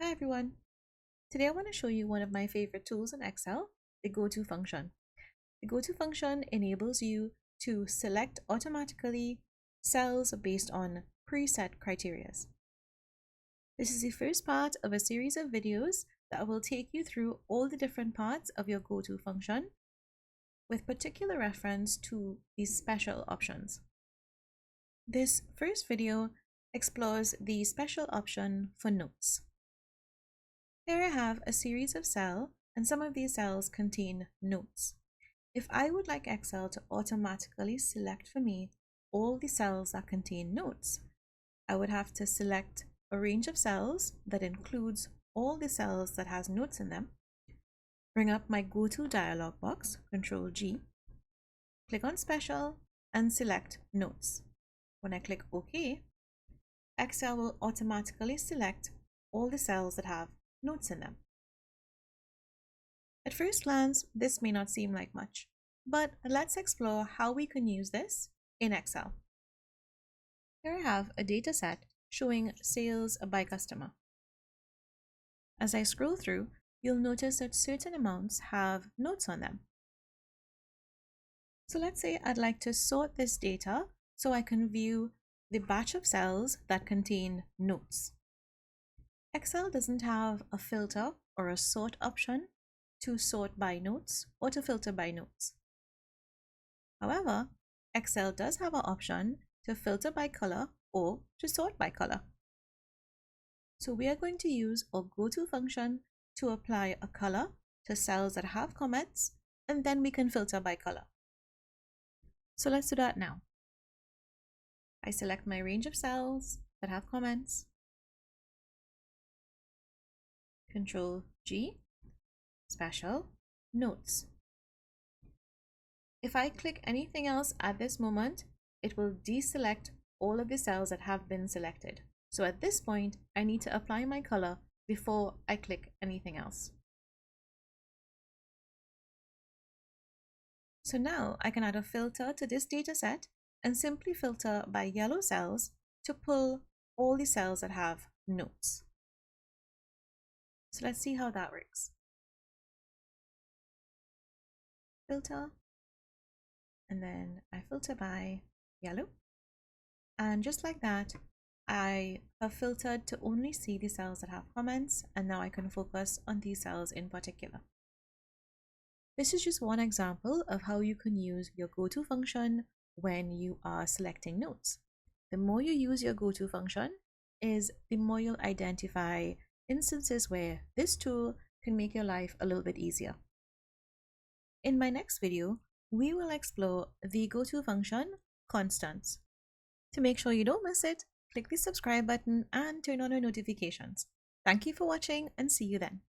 Hi everyone. Today I want to show you one of my favorite tools in Excel, the Go-To function. The Go-To function enables you to select automatically cells based on preset criteria. This is the first part of a series of videos that will take you through all the different parts of your Go-To function with particular reference to these special options. This first video explores the special option for notes. Here I have a series of cells, and some of these cells contain notes. If I would like Excel to automatically select for me all the cells that contain notes, I would have to select a range of cells that includes all the cells that has notes in them, bring up my Go-To dialog box, Ctrl+G, click on Special, and select Notes. When I click OK, Excel will automatically select all the cells that have notes in them. At first glance, this may not seem like much, but let's explore how we can use this in Excel. Here I have a data set showing sales by customer. As I scroll through, you'll notice that certain amounts have notes on them. So let's say I'd like to sort this data so I can view the batch of cells that contain notes. Excel doesn't have a filter or a sort option to sort by notes or to filter by notes. However, Excel does have an option to filter by color or to sort by color. So we are going to use our Go-To function to apply a color to cells that have comments, and then we can filter by color. So let's do that now. I select my range of cells that have comments, Ctrl+G, Special, Notes. If I click anything else at this moment, it will deselect all of the cells that have been selected. So at this point, I need to apply my color before I click anything else. So now I can add a filter to this data set and simply filter by yellow cells to pull all the cells that have notes. So let's see how that works. Filter, and then I filter by yellow. And just like that, I have filtered to only see the cells that have comments, and now I can focus on these cells in particular. This is just one example of how you can use your Go-To function when you are selecting notes. The more you use your Go-To function is the more you'll identify instances where this tool can make your life a little bit easier. In my next video, we will explore the Go-To function, constants. To make sure you don't miss it, click the subscribe button and turn on your notifications. Thank you for watching, and see you then.